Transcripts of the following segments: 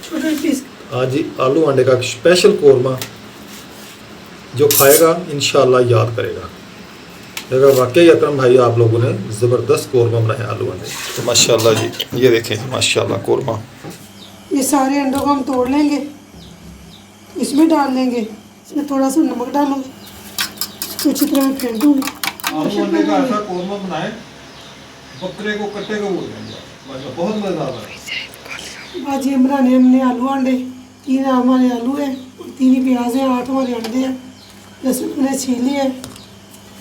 छोटे पीस। आज ही आलू अंडे का स्पेशल कोरमा, जो खाएगा इंशाल्लाह याद करेगा। देखा वाकई अकरम भाई आप लोगों ने ज़बरदस्त कोरमा बनाया आलू अंडे। तो माशाल्लाह जी, ये देखें माशाल्लाह कोरमा। ये सारे अंडों को हम तोड़ लेंगे, इसमें डाल लेंगे, इसमें थोड़ा सा नमक डालूंगी, इसको अच्छी तरह मैं फेंट दूंगी। आलू अंडे का ऐसा कोरमा बनाए, बकरे को कट्टे को बोल देंगे, बहुत मज़ेदार है। आज ये बनाने हमने आलू अंडे, 3 हमारे आलू है, 3 ही प्याज हैं, 8 हमारे अंडे हैं, लहसुन मैंने छीली है,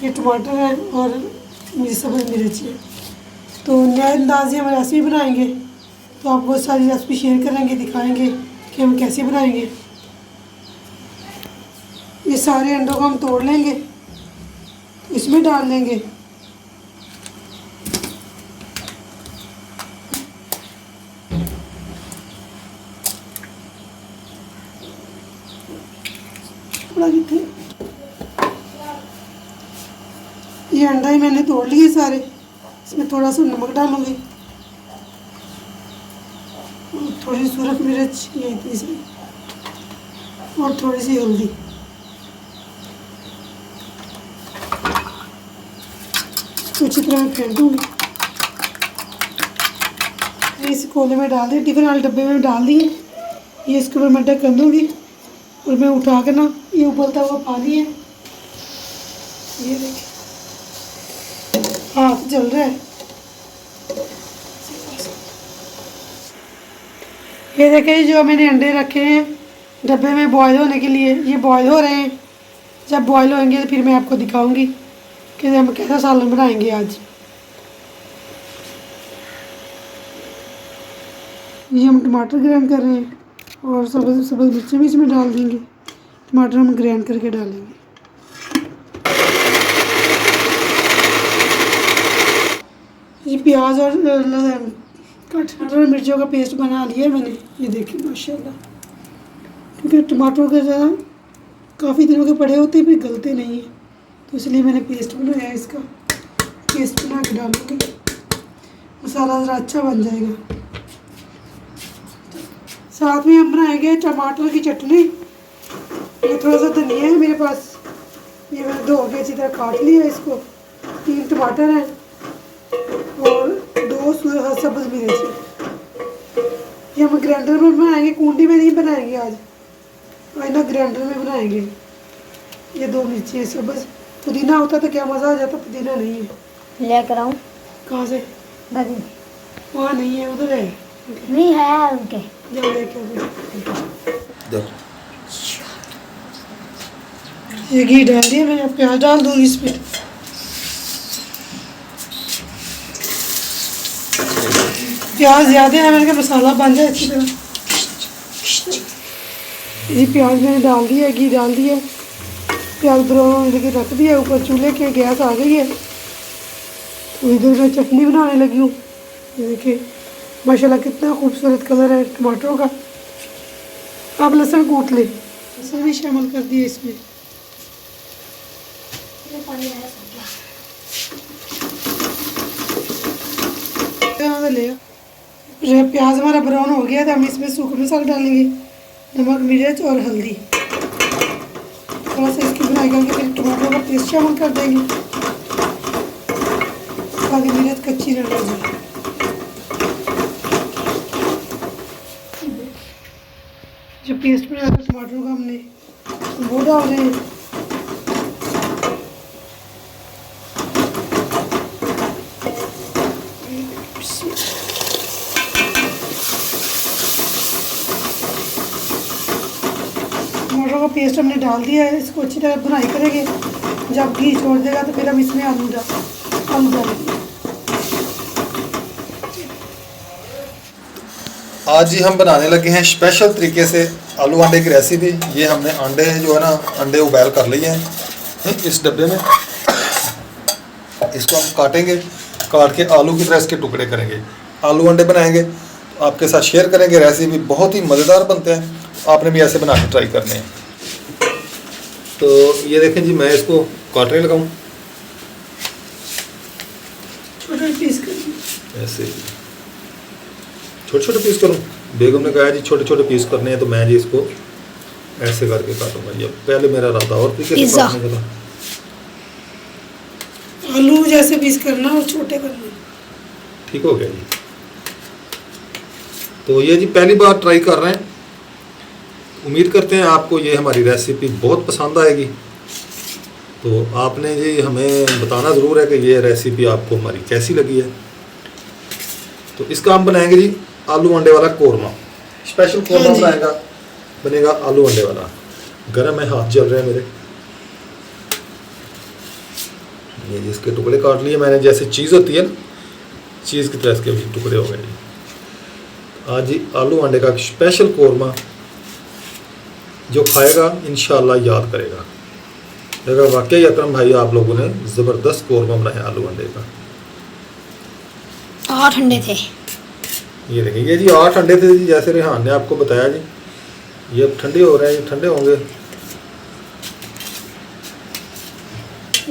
ये टमाटर है और मुझे सब्ज़ मिर्च है। तो नए अंदाज़ हम रेसिपी बनाएंगे, तो आप बहुत सारी रेसिपी शेयर करेंगे, दिखाएंगे कि हम कैसे बनाएंगे। ये सारे अंडों को हम तोड़ लेंगे, इसमें डाल लेंगे, थोड़ा कितने ये अंडा ही मैंने तोड़ लिए सारे, इसमें थोड़ा सा नमक डालूंगी और थोड़ी सूरख मिर्च, ये इतनी सी, और थोड़ी सी हल्दी। अच्छी तरह फेंट दूंगी। इस कोले में डाल दिए, टिफिन वाले डब्बे में डाल दिए। ये इसके ऊपर मैं ढक्कन दूंगी और मैं उठा के ना, ये उबलता हुआ पानी है, ये देखिए हाथ जल रहा है। ये देखिए जो मैंने अंडे रखे हैं डब्बे में बॉयल होने के लिए, ये बॉयल हो रहे हैं। जब बॉयल होंगे तो फिर मैं आपको दिखाऊंगी कि हम कैसा सालन बनाएंगे आज। ये हम टमाटर ग्राइंड कर रहे हैं और सब्ज़ मिर्ची भी इसमें डाल देंगे। टमाटर हम ग्राइंड करके डालेंगे। ये प्याज और टमाटर और मिर्चों का पेस्ट बना लिया मैंने, ये देखिए माशाल्लाह। क्योंकि टमाटर के ज़्यादा काफ़ी दिनों के पड़े होते फिर गलते नहीं हैं, तो इसलिए मैंने पेस्ट बनाया है। इसका पेस्ट बना के डालूंगी, मसाला ज़रा अच्छा बन जाएगा। साथ में हम बनाएंगे टमाटर की चटनी। ये थोड़ा सा धनिया है मेरे पास, ये मैंने धो के अच्छी तरह काट लिया। इसको 3 टमाटर हैं और 2 सब्ज़ मिर्च है। ये हम ग्राइंडर में बनाएंगे, कूंडी में नहीं बनाएंगे आज ना, ग्राइंडर में बनाएंगे। ये 2 मिर्ची है सब्ज़। पुदीना होता तो क्या मज़ा आ जाता, पुदीना नहीं है। लेकर आऊँ? कहाँ से? दादी वहाँ नहीं है, उधर है। नहीं है उनके। जाओ लेके आओ। ये घी डाल दिया मैंने, प्याज डाल दूँगी इसमें। प्याज ज़्यादा है, मैंने कहा मसाला बन जाए अच्छी तरह। ये प्याज मैंने डाल दिया, घी डाल दिया, प्याज ब्राउन होने लगे रख दिया। ऊपर चूल्हे के गैस आ गई है, तो इधर मैं चटनी बनाने लगी हूँ। ये देखिए माशाल्लाह कितना खूबसूरत कलर है टमाटरों का। आप लहसुन कूट ले, लहसुन भी शामिल कर दिए इसमें। ले प्याज हमारा ब्राउन हो गया था, हम इसमें सूखा मसाला डालेंगे, नमक मिर्च और हल्दी। थोड़ा सा इसकी बनाई करके फिर टमाटर का पेस्ट शामिल कर देंगे ताकि मिर्च कच्ची न रह जाए। जो पेस्ट बनाया था टमाटर का हमने, वो डाल रहे हैं। टमाटर का पेस्ट हमने डाल दिया है, इसको अच्छी तरह बुनाई करेंगे। जब घी छोड़ देगा तो फिर हम इसमें आलू डालेंगे। आज ही हम बनाने लगे हैं स्पेशल तरीके से आलू अंडे की रेसिपी। ये हमने अंडे जो है ना, अंडे उबाल कर लिए हैं इस डब्बे में। इसको हम काटेंगे, काट के आलू की तरह इसके टुकड़े करेंगे, आलू अंडे बनाएंगे। तो आपके साथ शेयर करेंगे रेसिपी, बहुत ही मज़ेदार बनते हैं। आपने भी ऐसे बना के ट्राई करने हैं। तो ये देखें जी, मैं इसको काटने लगा हूँ छोटे पीस कर ऐसे, छोटे छोटे पीस करूँ। बेगम ने कहा जी छोटे छोटे पीस करने हैं, तो मैं जी इसको ऐसे करके काटूंगा जी। अब पहले मेरा इरादा और तरीके से पिज़्ज़ा। काटने का था। आलू जैसे पीस करना और छोटे करना। ठीक हो गया जी। तो ये जी पहली बार ट्राई कर रहे हैं, उम्मीद करते हैं आपको ये हमारी रेसिपी बहुत पसंद आएगी। तो आपने जी हमें बताना ज़रूर है कि ये रेसिपी आपको हमारी कैसी लगी है। तो इसका हम बनाएंगे जी आलू अंडे वाला कोरमा, स्पेशल कोरमा हाँ जी। बनेगा आलू अंडे वाला। गरम है, हाथ जल रहे हैं मेरे। ये जी इसके टुकड़े काट लिए मैंने, जैसे चीज़ होती है ना, चीज़ की तरह इसके भी टुकड़े हो गए जी। आज जी आलू अंडे का स्पेशल कोरमा, जो खाएगा इंशाल्लाह याद करेगा। देखा वाकई अकरम भाई आप लोगों ने ज़बरदस्त कोरमा बनाया आलू अंडे का। 8 अंडे थे। ये देखिए ये जी 8 अंडे थे जी, जैसे रेहान ने आपको बताया जी। ये अब ठंडे हो रहे हैं, ये ठंडे होंगे।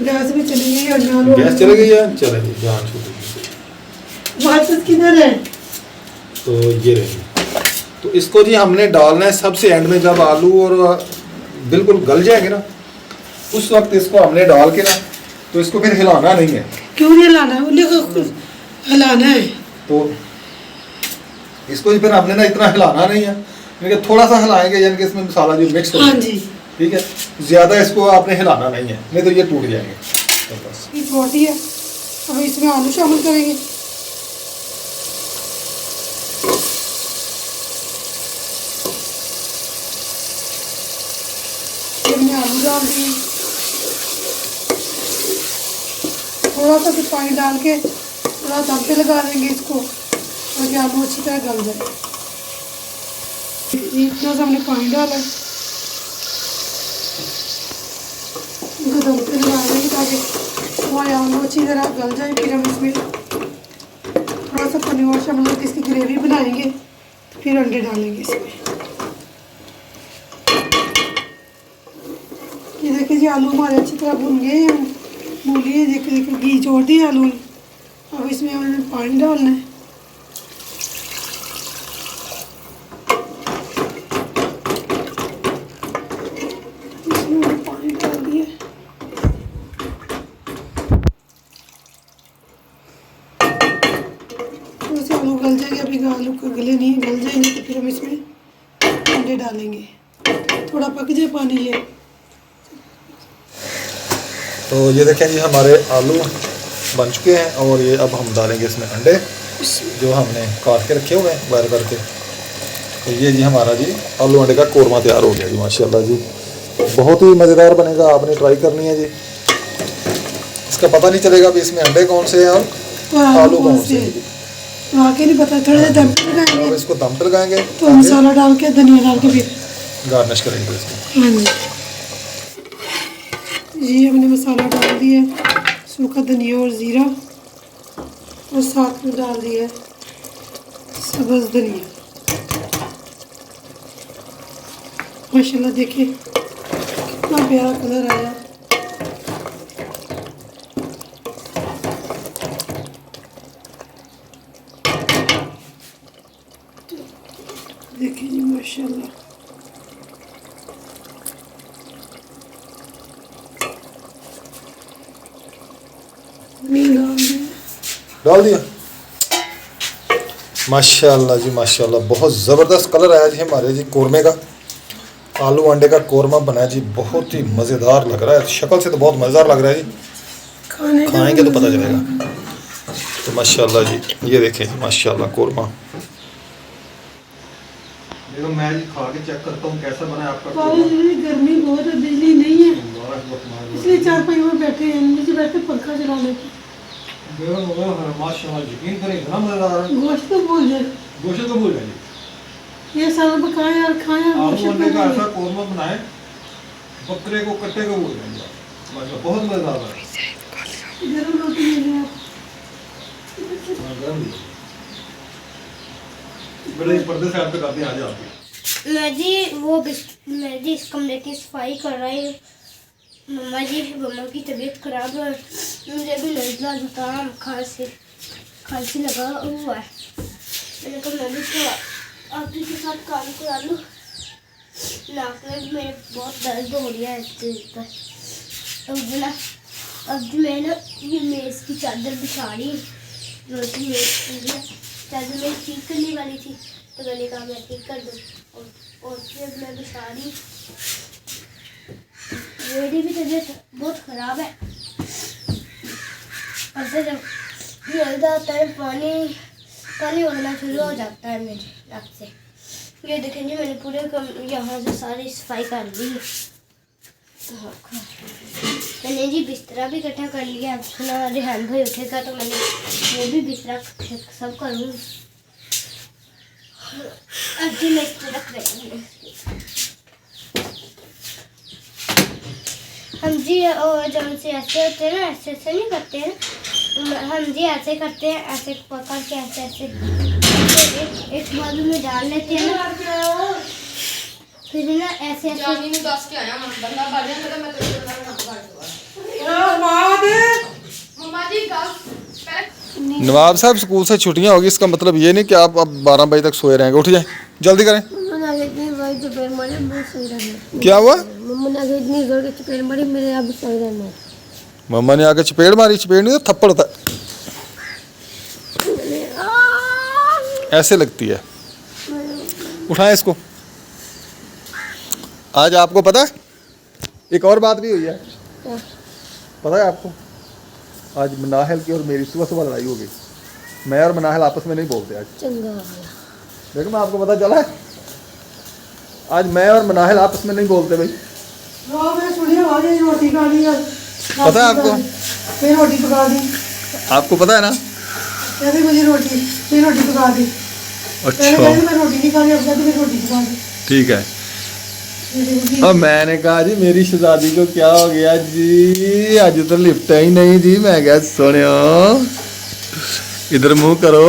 गैस भी चली गई और आलू गैस चल गई है, चले जी जान छूट। वापस किधर है? तो ये रही। तो इसको जी हमने डालना है सबसे एंड में, जब आलू और बिल्कुल गल जाएंगे ना, उस वक्त इसको हमने डाल के ना, तो इसको फिर हिलाना नहीं है। क्यों नहीं हिलाना है? उन्हें को हिलाना है। तो इसको फिर हमने ना इतना हिलाना नहीं है, क्योंकि थोड़ा सा हिलाएंगे यानी कि इसमें मसाला जो मिक्स हो हाँ जाए। जी। ठीक है, ज़्यादा इसको आपने हिलाना नहीं है, नहीं तो ये टूट जाएंगे। तो बस ये छोटी है। अब इसमें आलू शामिल करेंगे। फिर हमने आलू डाल दिए। थोड़ा सा फिर पानी डाल के थोड़ा दम पे लगा देंगे इसको, ताकि आलू अच्छी तरह गल जाए। इतना सा हमने पानी डाला है, इनको दम पे लगा देंगे ताकि हमारे आलू अच्छी तरह गल जाए। फिर हम इसमें थोड़ा सा पानी और शामिल करके इसकी ग्रेवी बनाएंगे, फिर अंडे डालेंगे इसमें। ये देखिए जी आलू हमारे अच्छी तरह भुन गए हैं, मूली देखिए घी छोड़ दिया आलू ने। अब इसमें हमने पानी डालना है। इसमें हमने पानी डाल दिया। थोड़े से आलू गल जाएंगे, अभी आलू को गले नहीं, गल जाएंगे तो फिर हम इसमें अंडे डालेंगे। थोड़ा पक जाए पानी ये। तो ये देखें जी हमारे आलू बन चुके हैं, और ये अब हम डालेंगे इसमें अंडे जो हमने काट के रखे हुए हैं बॉयल करके। तो ये जी हमारा जी आलू अंडे का कोरमा तैयार हो गया जी, माशाल्लाह जी। बहुत ही मज़ेदार बनेगा, आपने ट्राई करनी है जी। इसका पता नहीं चलेगा भी इसमें अंडे कौन से हैं और आलू कौन से हैं। आके नहीं पता, थोड़े देर दम पे अब लगाएंगे इसको दम पे लगाएंगे, तो मसाला डाल के धनिया डाल के फिर गार्निश करेंगे इसको। हाँ जी। ये हमने मसाला डाल दिया, सूखा धनिया और ज़ीरा, और साथ में डाल दिया सब्ज़ धनिया। माशाल्लाह देखिए कितना प्यारा कलर आया। देखिए जी माशाल्लाह। डाल दिया। माशाल्लाह जी माशाल्लाह, बहुत ज़बरदस्त कलर आया जी हमारे जी कोरमे का। आलू अंडे का कोरमा बना जी, बहुत ही मज़ेदार लग रहा है। शक्ल से तो बहुत मज़ेदार लग रहा है जी, खाएंगे तो पता चलेगा। तो माशाल्लाह जी ये देखें जी माशाल्लाह कोरमा। देखो मैं जी खा के चेक करता हूँ कैसा बना है आपका। गर्मी बहुत है, बिजली नहीं है, इसलिए 4-5 में बैठे हैं, नीचे बैठ के पंखा चला लेते। माशाल्लाह यकीन करें इतना मज़ेदार है। गोश्त तो भूल जाए, गोश्त तो भूल जाइए। ये सारा पकाए और खाए और गोश्त आलू अंडे तो का भूल ऐसा जाए। कोरमा बनाए, बकरे को कट्टे को भूल जाएंगे। माशाल्लाह बहुत मज़ेदार है। गरम रोटी ले लें आप। बड़े पर्दे से आप करते हैं आज आप। मैं जी इस कमरे की सफाई कर रही हूँ। मम्मा जी मम्मा की तबीयत खराब है, मुझे भी नज़ला जुकाम खांसी लगा हुआ है। मैंने कहा मैं भी थोड़ा आप ही के साथ काम करा लूँ। नाक में मेरे बहुत दर्द हो रहा है इसके ऊपर। अब मैं ना ये मेज़ की चादर बिछा रही हूँ। रोटी मेज़ की चादर मेरी ठीक करने वाली थी तो मैंने कहा मैं ठीक कर दूँ और फिर मैं बिछा रही हूँ। मेरी भी तबीयत बहुत ख़राब है। और फिर जब जल्द आता है पानी उड़ना शुरू हो जाता है मेरे नाक से। ये देखें जी मैंने पूरे यहाँ से सारी सफाई कर ली है। मैंने जी बिस्तरा भी इकट्ठा कर लिया। अब सुना रेहान भाई उठेगा तो मैंने वो भी बिस्तरा सब करूँगी। अब जी मैं इस तरफ रही हूँ। हम जी और जब से ऐसे होते हैं ना ऐसे नहीं करते हैं। हम जी ऐसे करते हैं, ऐसे पकड़ के ऐसे एक बाजू में डाल लेते हैं ना, फिर ना ऐसे नवाब साहब स्कूल से छुट्टियां होगी, इसका मतलब ये नहीं कि आप अब 12 बजे तक सोए रहेंगे। उठ जाएं, जल्दी करें। क्या हुआ? मम्मा ने आके चपेड़ मारी। चपेड़ नहीं तो थप्पड़ होता है, ऐसे लगती है। उठाएं इसको। आज आपको पता है एक और बात भी हुई है। पता है आपको? आज मनाहल की और मेरी सुबह लड़ाई हो गई। मैं और मनाहल आपस में नहीं बोलते आज। देखो मैं आपको पता चला है, आज मैं और मनाहल आपस में नहीं बोलते भाई। रोटी खानी है। पता है आपको? फिर रोटी पका दी। आपको पता है ना? कहते मुझे फिर रोटी पका दी। अच्छा मैं रोटी नहीं खानी, अब कहते रोटी पका दी। ठीक है। अब मैंने कहा जी मेरी शहजादी को क्या हो गया जी, आज तो लिपटा ही नहीं जी। मैं क्या सुनियो, इधर मुंह करो।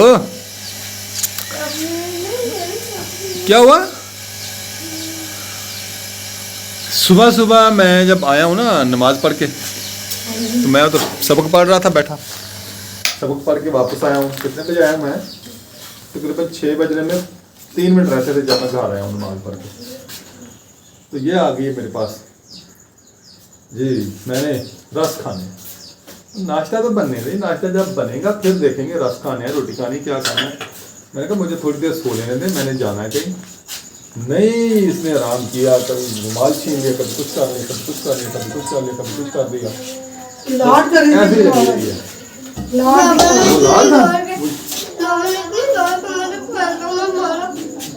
क्या हुआ? सुबह सुबह मैं जब आया हूँ ना नमाज पढ़ के, तो मैं तो सबक पढ़ रहा था बैठा। सबक पढ़ के वापस आया हूँ। कितने बजे आया मैं? तकरीबन 6 बजने में 3 मिनट रहते थे जब मैं घर आया हूँ नमाज पढ़ के। तो ये आ गई है मेरे पास जी। मैंने रस खाने, नाश्ता तो बनने नहीं, नाश्ता जब बनेगा फिर देखेंगे रस खाने हैं, रोटी खानी, क्या खाना है। मैंने कहा मुझे थोड़ी देर सो लेने दें, मैंने जाना है कहीं। नहीं, इसने आराम किया, कभी रुमाल छीन लिया, कभी कुछ कर लिया, कभी कुछ कर लिया, कभी कुछ कर लिया, कभी कुछ कर दिया। ऐसे ही लगी हुई है।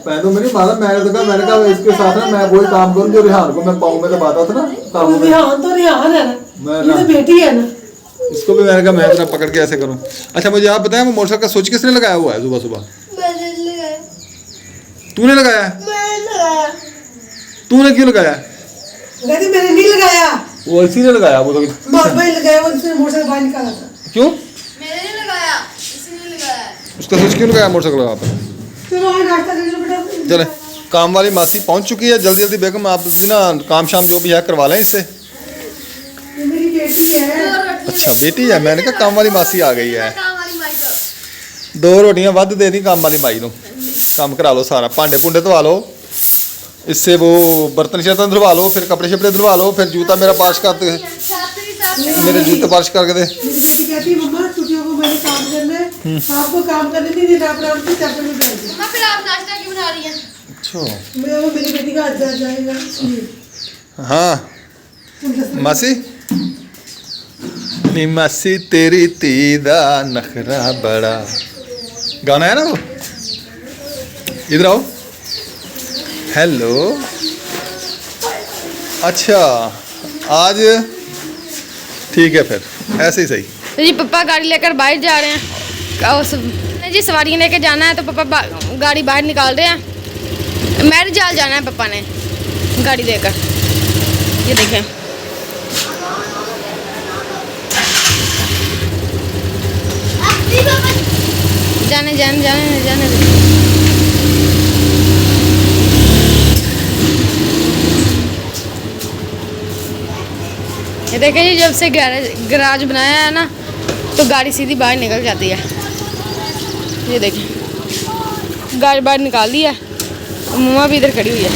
पैदों में नहीं मारा। मैंने कहा इसके साथ ना मैं वही काम करूं जो रिहान को मैं पाऊं में तो बात था ना कामों में। रिहान तो रिहान है ना, ये तो बेटी है ना। इसको भी मैंने कहा मैं इतना पकड़ के ऐसे करूं। अच्छा मुझे आप बताएं, वो मोटरसाइकिल का स्विच किसने लगाया हुआ है सुबह सुबह? तूने लगाया? तूने क्यों लगाया? कहती मैंने नहीं लगाया, वो इसी ने लगाया। वो तो बाबा ही लगाया, उसने मोटरसाइकिल बाहर निकाला था। क्यों? मैंने नहीं लगाया, इसी ने लगाया। उसका स्विच क्यों लगाया मोटरसाइकिल वहाँ पर? चलो नाश्ता कर लो बेटा। चले, काम वाली मासी पहुंच चुकी है। जल्दी जल्दी बेगम आप भी ना काम शाम जो भी है करवा लें इससे। ये मेरी बेटी है। अच्छा बेटी है। मैंने कहा काम वाली मासी आ गई है। 2 रोटियां वध दे दी काम वाली माई को। काम करा लो सारा, भांडे भूंडे धवा लो, इससे वो बर्तन शर्तन धुलवा लो, फिर कपड़े शपड़े धुलवा लो, फिर जूता मेरा पाश कर दे, मेरे जूते पाश करके दे। मेरी बेटी कहती मम्मा छुट्टियों को मैंने काम करना है, आपको काम करने नहीं देना, आप आराम से चाचा में बैठ जाओ। मम्मा फिर आप नाश्ता क्यों बना रही हैं? अच्छा मैं वो मेरी बेटी का आज जाएगा। हाँ मासी, नी मासी तेरी धी दा नखरा बड़ा, गाना है ना वो। इधर आओ। हेलो। अच्छा आज ठीक है, फिर ऐसे ही सही। तो जी पापा गाड़ी लेकर बाहर जा रहे हैं। जी सवारी लेके जाना है तो पापा गाड़ी बाहर निकाल रहे हैं। मैरिज जाल जाना है पापा ने गाड़ी लेकर। ये देखें, जाने जाने जाने जाने दे। ये देखें जी, जब से गैराज बनाया है ना तो गाड़ी सीधी बाहर निकल जाती है। ये देखें गाड़ी बाहर निकाल दी है। मम्मा भी इधर खड़ी हुई है।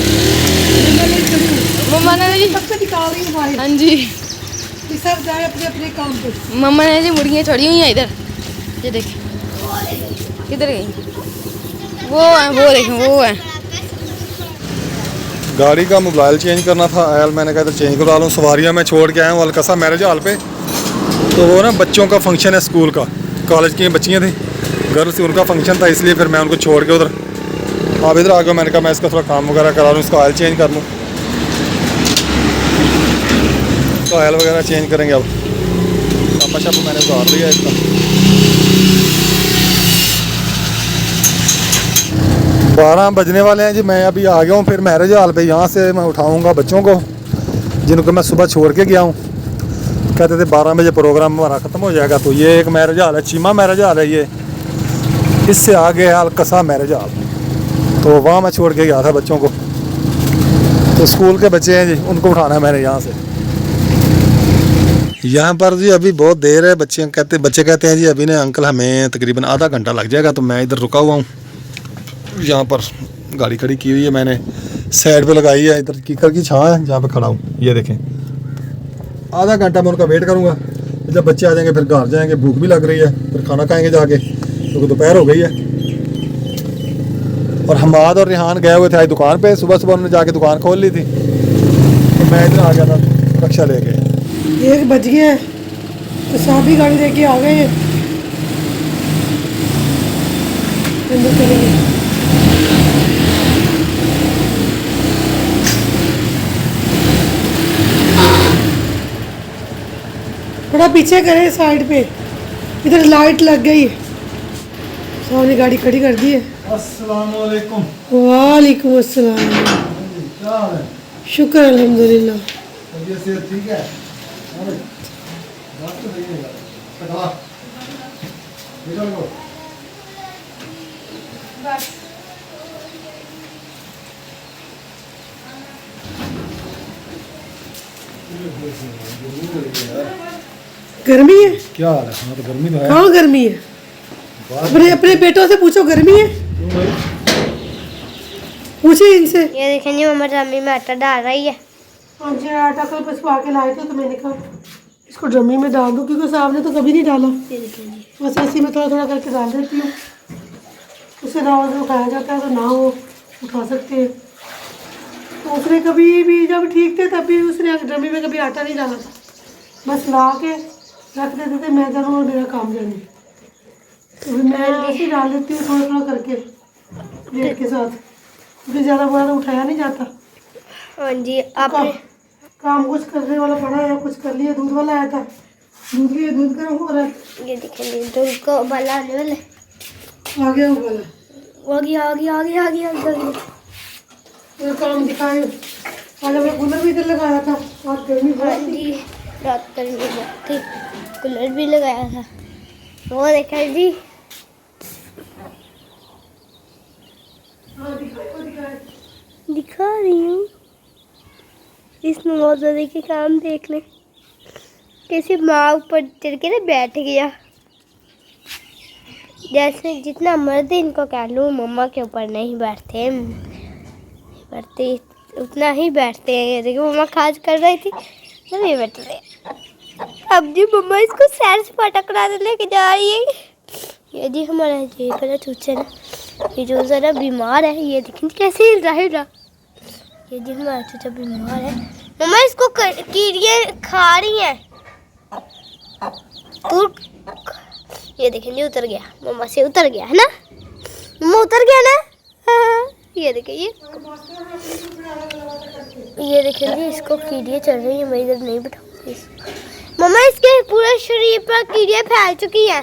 मम्मा ने जी सबसे निकाल रही है बाहर। हाँ जी ये सब जाए अपने अपने काम पे। मम्मा ने जी मुर्गियाँ छोड़ी हुई हैं इधर। ये देखिए किधर गई, वो देखें वो है। गाड़ी का मोबाइल चेंज करना था, आयल मैंने कहा तो चेंज करवा लूँ। सवारियाँ मैं छोड़ के आया हूँ अलकसा मैरिज हॉल पे। तो वो ना बच्चों का फंक्शन है स्कूल का, कॉलेज की बच्चियाँ थी गर्ल्स, उनका फंक्शन था, इसलिए फिर मैं उनको छोड़ के उधर आप इधर आ गए। मैंने कहा मैं इसका थोड़ा काम वगैरह करा लूँ, इसका ऑयल चेंज कर लूँ। तो ऑयल वगैरह चेंज करेंगे। अब पापा शापा मैंने उतार लिया इसका। 12 बजने वाले हैं जी। मैं अभी आ गया हूँ फिर मैरिज हॉल पे। यहाँ से मैं उठाऊँगा बच्चों को जिनको मैं सुबह छोड़ के गया हूँ। कहते थे 12 बजे प्रोग्राम हमारा ख़त्म हो जाएगा। तो ये एक मैरिज हॉल है, चीमा मैरिज हॉल है ये। इससे आगे है अलकसा मैरिज हॉल। तो वहाँ मैं छोड़ के गया था बच्चों को। तो स्कूल के बच्चे हैं जी, उनको उठाना है मैंने यहाँ से। यहाँ पर जी अभी बहुत देर है। बच्चे कहते हैं जी अभी ने अंकल हमें तकरीबन आधा घंटा लग जाएगा। तो मैं इधर रुका हुआ हूँ। यहाँ पर गाड़ी खड़ी की हुई है मैंने, साइड पे लगाई है, इधर कीकर की छां है जहाँ पे खड़ा हूँ। ये देखें, आधा घंटा मैं उनका वेट करूँगा। जब बच्चे आ जाएंगे फिर घर जाएंगे, भूख भी लग रही है, फिर खाना खाएंगे जाके, क्योंकि दोपहर हो गई है। और हमाद और रिहान गए हुए थे आज दुकान पे, सुबह सुबह उन्होंने जाके दुकान खोल ली थी। तो मैं इधर आ गया था रक्षा लेके। 1 बज गया है तो साहब भी गाड़ी लेके आ गए हैं। अंदर चलेंगे। थोड़ा पीछे करें साइड पे, इधर लाइट लग गई है। सामने गाड़ी खड़ी कर दी है। अस्सलाम वालेकुम। वालेकुम अस्सलाम। क्या हाल है? शुक्र अल्हम्दुलिल्लाह। तबीयत सेहत ठीक है? बात तो नहीं है यार। निकल गो। गर्मी है? क्या हाल है? हाँ तो गर्मी तो है। हाँ गर्मी है। अपने अपने बेटों से पूछो गर्मी है, पूछिए इनसे। ये देखें जी मम्मा ड्रमी में आटा डाल रही है। हाँ जी, आटा कल पिसवा के लाए थे तो मैंने कहा इसको ड्रमी में डाल दूँ, क्योंकि साहब ने तो कभी नहीं डाला। बस ऐसे में थोड़ा थोड़ा करके डाल देती हूँ। उसे रोज़ उठाया जाता है तो ना वो उठा सकते हैं। तो उसने कभी भी जब ठीक थे तब भी उसने ड्रमी में कभी आटा नहीं डाला था, बस ला के रख देते थे। मैं जानूँ और मेरा काम जाने, तो फिर मैं ऐसे डाल देती हूँ थोड़ा थोड़ा करके प्लेट के साथ, क्योंकि ज़्यादा बड़ा उठाया नहीं जाता। हाँ जी, आपने काम कुछ करने वाला पड़ा है, कुछ कर लिया। दूध वाला आया था, दूध लिया, दूध गर्म हो रहा है। ये देखें जी दूध को उबाला आने वाला है। आ गया उबाला, आ गया। तो काम दिखाए। आज हमने कूलर भी इधर लगाया था और गर्मी हाँ बहुत थी। जी, रात गर्मी बहुत थी, कूलर भी लगाया था। वो देखा जी, हाँ दिखाए। दिखा रही हूँ। इस नवाज़े के काम देख ले, कैसे माँ ऊपर चढ़ के ना बैठ गया। जैसे जितना मर्द इनको कह लूँ, मम्मा के ऊपर नहीं बैठते उतना ही बैठते हैं। ये देखिए मम्मा खाज कर रही थी तो ये बैठ रहे। अब जी मम्मा इसको सैर सपाटा कराने लेके जा रही है। ये जी हमारा ये बड़ा चूचा ना, ये जो ज़रा बीमार है, ये देखें कैसे हिल रहा। ये जी हमारा चूचा बीमार है। मम्मा इसको कीड़ियाँ खा रही हैं। तू ये देखें जी उतर गया, मम्मा से उतर गया है ना, मम्मा उतर गया ना। हाँ, ये देखें ये देखें जी इसको कीड़ियाँ चल रही हैं। मैं इधर नहीं बैठाऊंगी इसको। मम्मा इसके पूरे शरीर पर कीड़ियाँ फैल चुकी हैं।